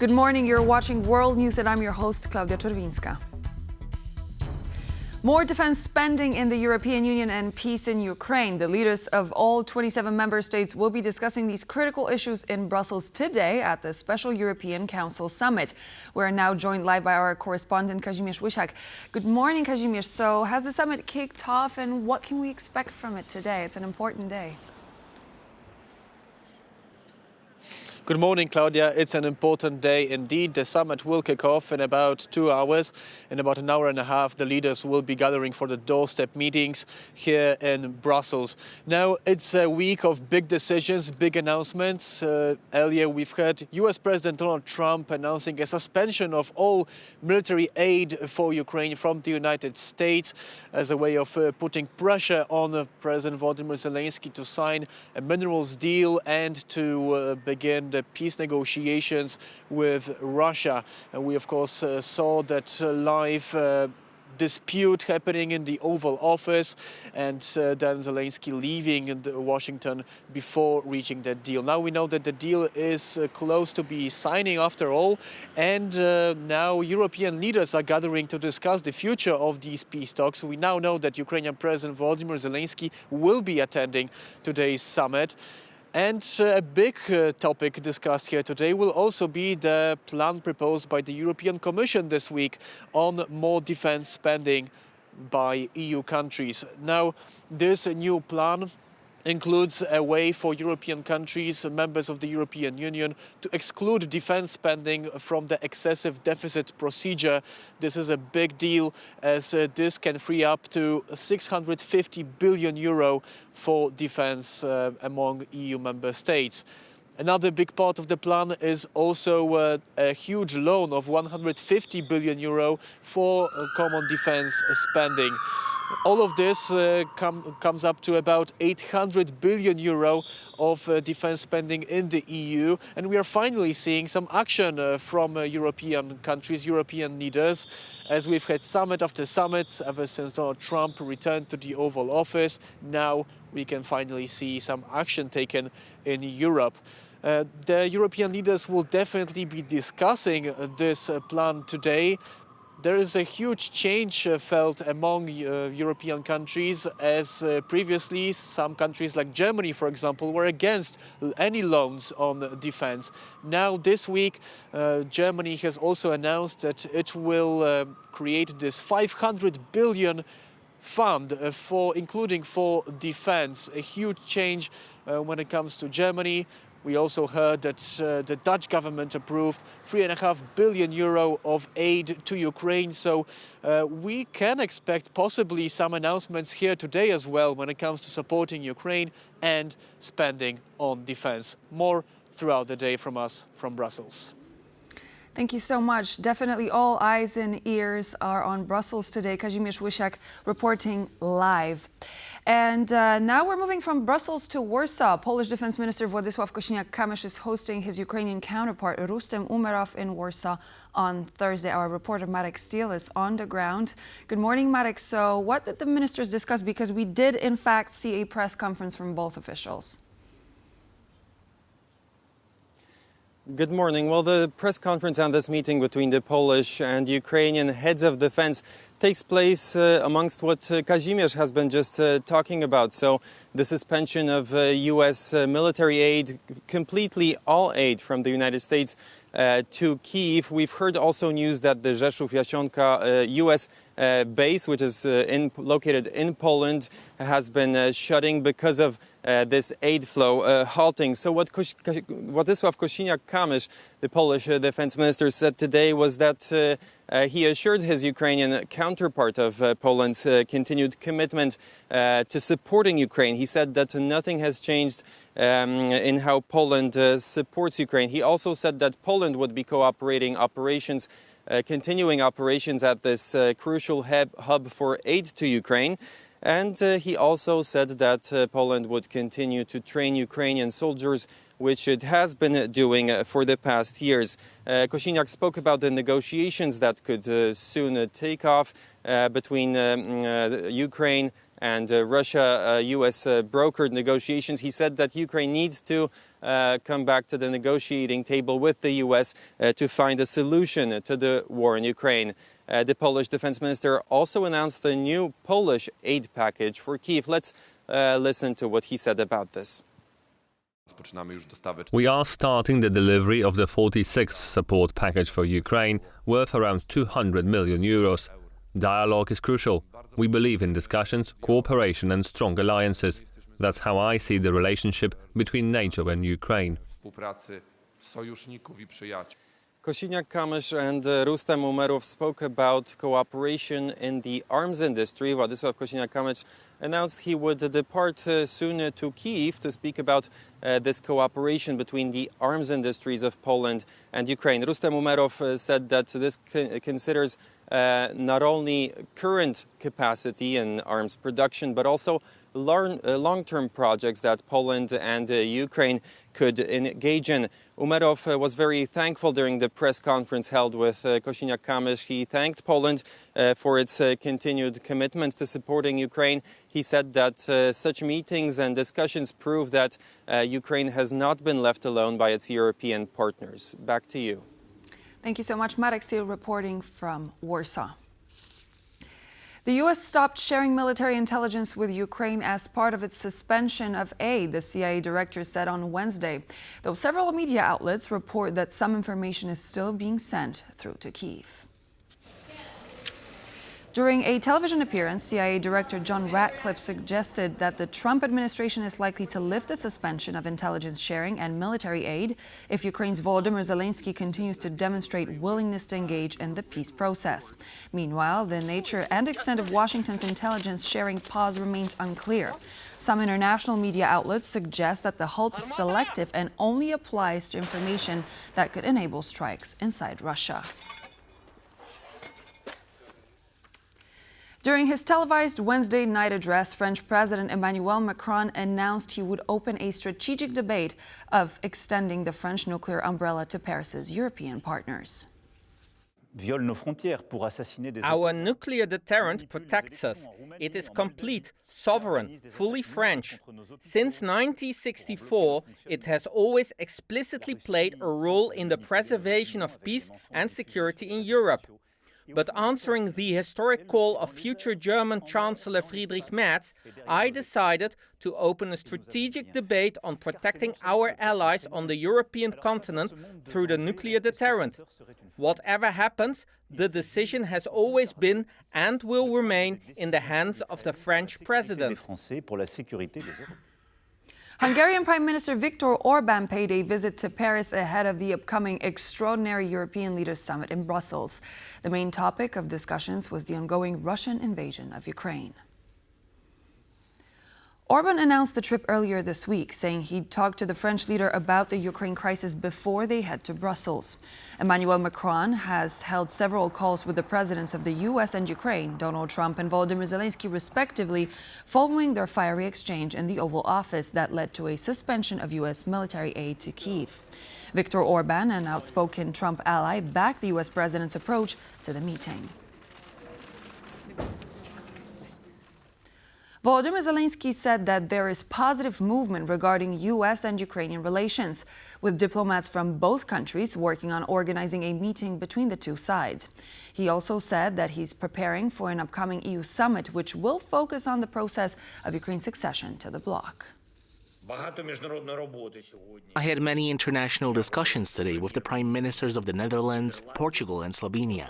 Good morning, you're watching World News and I'm your host, Klaudia Czerwińska. More defense spending in the European Union and peace in Ukraine. The leaders of all 27 member states will be discussing these critical issues in Brussels today at the Special European Council Summit. We're now joined live by our correspondent Kazimierz Łysiak. Good morning, Kazimierz. So has the summit kicked off and what can we expect from it today? It's an important day. Good morning, Claudia. It's an important day indeed. The summit will kick off in about 2 hours. In about an hour and a half, the leaders will be gathering for the doorstep meetings here in Brussels. Now, it's a week of big decisions, big announcements. Earlier, we've heard US President Donald Trump announcing a suspension of all military aid for Ukraine from the United States as a way of putting pressure on President Volodymyr Zelensky to sign a minerals deal and to begin the peace negotiations with Russia. And we, of course, saw that live dispute happening in the Oval Office and then Zelensky leaving Washington before reaching that deal. Now we know that the deal is close to be signing after all, and now European leaders are gathering to discuss the future of these peace talks. We now know that Ukrainian President Volodymyr Zelensky will be attending today's summit. And a big topic discussed here today will also be the plan proposed by the European Commission this week on more defense spending by EU countries. Now, this new plan includes a way for European countries, members of the European Union, to exclude defense spending from the excessive deficit procedure. This is a big deal as this can free up to 650 billion euro for defense among EU member states. Another big part of the plan is also a huge loan of 150 billion euro for common defense spending. All of this comes up to about 800 billion euro of defense spending in the EU. And we are finally seeing some action from European countries, European leaders, as we've had summit after summit ever since Donald Trump returned to the Oval Office. Now we can finally see some action taken in Europe. The European leaders will definitely be discussing this plan today. There is a huge change felt among European countries as previously some countries like Germany, for example, were against any loans on defense. Now this week, Germany has also announced that it will create this 500 billion fund including for defense, a huge change when it comes to Germany. We also heard that the Dutch government approved 3.5 billion euro of aid to Ukraine. So we can expect possibly some announcements here today as well when it comes to supporting Ukraine and spending on defense. More throughout the day from us from Brussels. Thank you so much. Definitely all eyes and ears are on Brussels today. Kazimierz Łysiak reporting live. And now we're moving from Brussels to Warsaw. Polish Defense Minister Władysław Kosiniak-Kamysz is hosting his Ukrainian counterpart Rustem Umerov in Warsaw on Thursday. Our reporter Marek Steele is on the ground. Good morning, Marek. So what did the ministers discuss? Because we did in fact see a press conference from both officials. Good morning. Well, the press conference on this meeting between the Polish and Ukrainian heads of defense takes place amongst what Kazimierz has been just talking about. So the suspension of U.S. military aid, completely all aid from the United States to Kyiv. We've heard also news that the Rzeszów-Jasionka U.S. base, which is located in Poland, has been shutting because of this aid flow halting. So what Władysław Kosiniak-Kamysz, the Polish defense minister, said today was that he assured his Ukrainian counterpart of Poland's continued commitment to supporting Ukraine. He said that nothing has changed in how Poland supports Ukraine. He also said that Poland would be cooperating operations, continuing operations at this crucial hub for aid to Ukraine. And he also said that Poland would continue to train Ukrainian soldiers, which it has been doing for the past years. Kosiniak spoke about the negotiations that could soon take off. between Ukraine and Russia, U.S. brokered negotiations. He said that Ukraine needs to come back to the negotiating table with the U.S. To find a solution to the war in Ukraine. The Polish defense minister also announced the new Polish aid package for Kyiv. Let's listen to what he said about this. We are starting the delivery of the 46th support package for Ukraine, worth around 200 million euros. Dialogue is crucial. We believe in discussions, cooperation and strong alliances. That's how I see the relationship between NATO and Ukraine. Kosiniak-Kamysz and Rustem Umerov spoke about cooperation in the arms industry. Władysław Kosiniak-Kamysz announced he would depart soon to Kyiv to speak about this cooperation between the arms industries of Poland and Ukraine. Rustem Umerov said that this considers not only current capacity in arms production, but also long-term projects that Poland and Ukraine could engage in. Umerov was very thankful during the press conference held with Kosiniak-Kamysz. He thanked Poland for its continued commitment to supporting Ukraine. He said that such meetings and discussions prove that Ukraine has not been left alone by its European partners. Back to you. Thank you so much. Marek Steele reporting from Warsaw. The U.S. stopped sharing military intelligence with Ukraine as part of its suspension of aid, the CIA director said on Wednesday, though several media outlets report that some information is still being sent through to Kyiv. During a television appearance, CIA Director John Ratcliffe suggested that the Trump administration is likely to lift the suspension of intelligence sharing and military aid if Ukraine's Volodymyr Zelensky continues to demonstrate willingness to engage in the peace process. Meanwhile, the nature and extent of Washington's intelligence sharing pause remains unclear. Some international media outlets suggest that the halt is selective and only applies to information that could enable strikes inside Russia. During his televised Wednesday night address, French President Emmanuel Macron announced he would open a strategic debate of extending the French nuclear umbrella to Paris's European partners. Our nuclear deterrent protects us. It is complete, sovereign, fully French. Since 1964, it has always explicitly played a role in the preservation of peace and security in Europe. But answering the historic call of future German Chancellor Friedrich Merz, I decided to open a strategic debate on protecting our allies on the European continent through the nuclear deterrent. Whatever happens, the decision has always been and will remain in the hands of the French president. Hungarian Prime Minister Viktor Orbán paid a visit to Paris ahead of the upcoming Extraordinary European Leaders Summit in Brussels. The main topic of discussions was the ongoing Russian invasion of Ukraine. Orbán announced the trip earlier this week, saying he'd talk to the French leader about the Ukraine crisis before they head to Brussels. Emmanuel Macron has held several calls with the presidents of the U.S. and Ukraine, Donald Trump and Volodymyr Zelensky, respectively, following their fiery exchange in the Oval Office that led to a suspension of U.S. military aid to Kyiv. Viktor Orbán, an outspoken Trump ally, backed the U.S. president's approach to the meeting. Volodymyr Zelensky said that there is positive movement regarding U.S. and Ukrainian relations, with diplomats from both countries working on organizing a meeting between the two sides. He also said that he's preparing for an upcoming EU summit, which will focus on the process of Ukraine's accession to the bloc. I had many international discussions today with the Prime Ministers of the Netherlands, Portugal and Slovenia.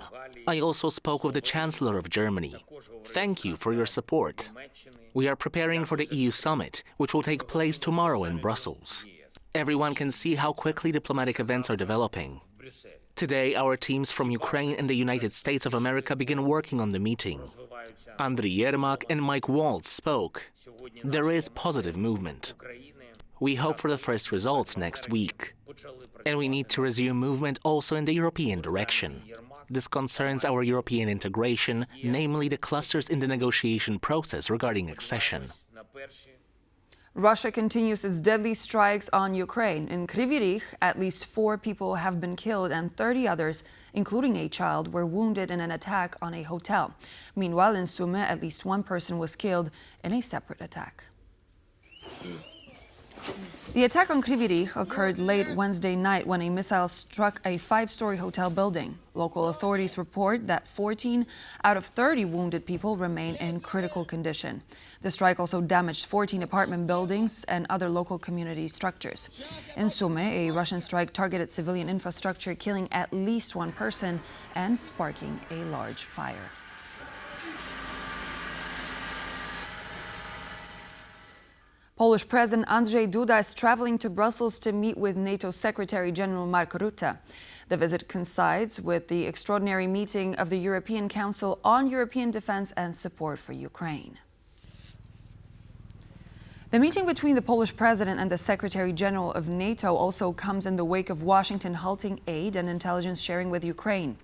I also spoke with the Chancellor of Germany. Thank you for your support. We are preparing for the EU summit, which will take place tomorrow in Brussels. Everyone can see how quickly diplomatic events are developing. Today, our teams from Ukraine and the United States of America begin working on the meeting. Andriy Yermak and Mike Waltz spoke. There is positive movement. We hope for the first results next week. And we need to resume movement also in the European direction. This concerns our European integration, namely the clusters in the negotiation process regarding accession. Russia continues its deadly strikes on Ukraine. In Kryvyi Rih, at least 4 people have been killed and 30 others, including a child, were wounded in an attack on a hotel. Meanwhile, in Sumy, at least 1 person was killed in a separate attack. The attack on Kryvyi Rih occurred late Wednesday night when a missile struck a 5-story hotel building. Local authorities report that 14 out of 30 wounded people remain in critical condition. The strike also damaged 14 apartment buildings and other local community structures. In Sumy, a Russian strike targeted civilian infrastructure, killing at least 1 person and sparking a large fire. Polish President Andrzej Duda is traveling to Brussels to meet with NATO Secretary General Mark Rutte. The visit coincides with the extraordinary meeting of the European Council on European defense and support for Ukraine. The meeting between the Polish president and the Secretary General of NATO also comes in the wake of Washington halting aid and intelligence sharing with Ukraine.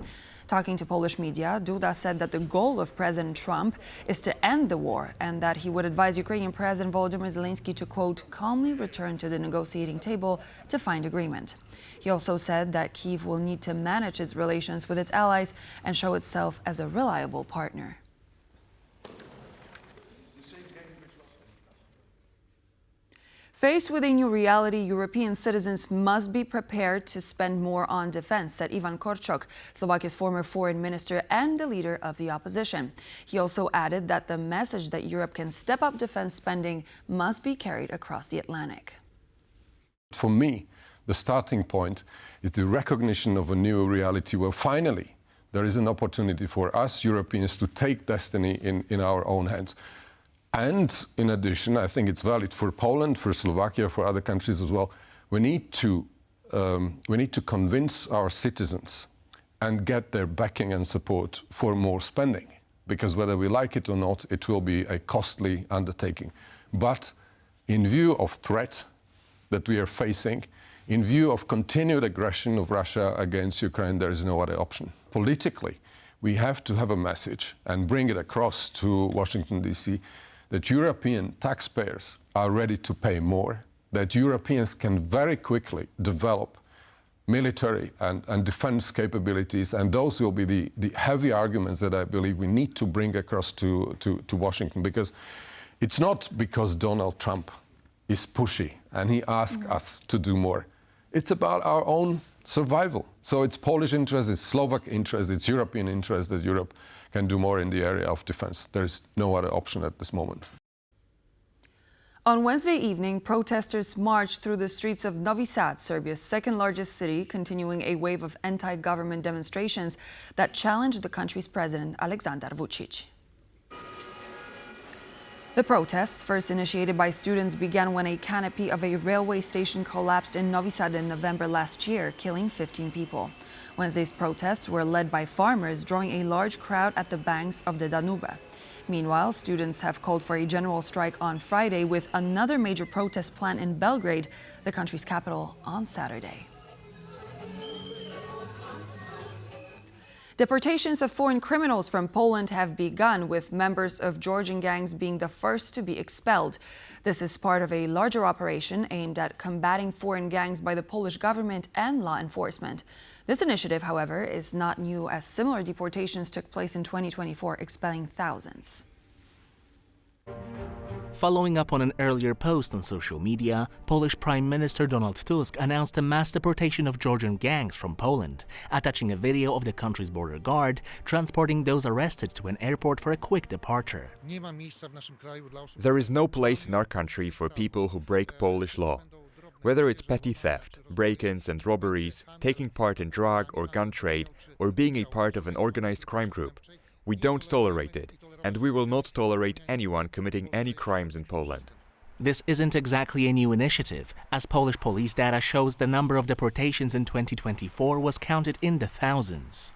Talking to Polish media, Duda said that the goal of President Trump is to end the war and that he would advise Ukrainian President Volodymyr Zelensky to, quote, calmly return to the negotiating table to find agreement. He also said that Kyiv will need to manage its relations with its allies and show itself as a reliable partner. Faced with a new reality, European citizens must be prepared to spend more on defense, said Ivan Korczok, Slovakia's former foreign minister and the leader of the opposition. He also added that the message that Europe can step up defense spending must be carried across the Atlantic. For me, the starting point is the recognition of a new reality where finally there is an opportunity for us Europeans to take destiny in our own hands. And in addition, I think it's valid for Poland, for Slovakia, for other countries as well. We need to convince our citizens and get their backing and support for more spending, because whether we like it or not, it will be a costly undertaking. But in view of threat that we are facing, in view of continued aggression of Russia against Ukraine, there is no other option. Politically, we have to have a message and bring it across to Washington, D.C., that European taxpayers are ready to pay more, that Europeans can very quickly develop military and defense capabilities, and those will be the heavy arguments that I believe we need to bring across to Washington, because it's not because Donald Trump is pushy and he asks us to do more. It's about our own survival. So it's Polish interest, it's Slovak interest, it's European interest that Europe can do more in the area of defense. There is no other option at this moment. On Wednesday evening, protesters marched through the streets of Novi Sad, Serbia's second largest city, continuing a wave of anti-government demonstrations that challenged the country's president, Aleksandar Vučić. The protests, first initiated by students, began when a canopy of a railway station collapsed in Novi Sad in November last year, killing 15 people. Wednesday's protests were led by farmers, drawing a large crowd at the banks of the Danube. Meanwhile, students have called for a general strike on Friday, with another major protest planned in Belgrade, the country's capital, on Saturday. Deportations of foreign criminals from Poland have begun, with members of Georgian gangs being the first to be expelled. This is part of a larger operation aimed at combating foreign gangs by the Polish government and law enforcement. This initiative, however, is not new, as similar deportations took place in 2024, expelling thousands. Following up on an earlier post on social media, Polish Prime Minister Donald Tusk announced a mass deportation of Georgian gangs from Poland, attaching a video of the country's border guard transporting those arrested to an airport for a quick departure. There is no place in our country for people who break Polish law. Whether it's petty theft, break-ins and robberies, taking part in drug or gun trade, or being a part of an organized crime group. We don't tolerate it, and we will not tolerate anyone committing any crimes in Poland. This isn't exactly a new initiative, as Polish police data shows the number of deportations in 2024 was counted in the thousands.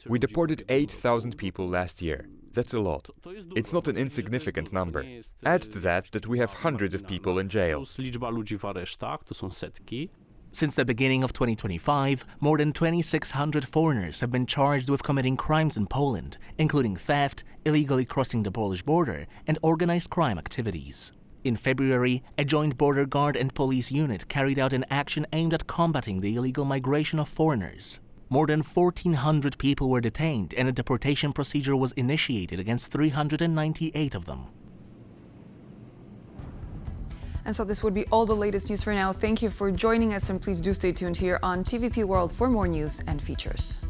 We deported 8,000 people last year. That's a lot. It's not an insignificant number. Add to that we have hundreds of people in jail. Since the beginning of 2025, more than 2,600 foreigners have been charged with committing crimes in Poland, including theft, illegally crossing the Polish border, and organized crime activities. In February, a joint border guard and police unit carried out an action aimed at combating the illegal migration of foreigners. More than 1,400 people were detained and a deportation procedure was initiated against 398 of them. And so this would be all the latest news for now. Thank you for joining us, and please do stay tuned here on TVP World for more news and features.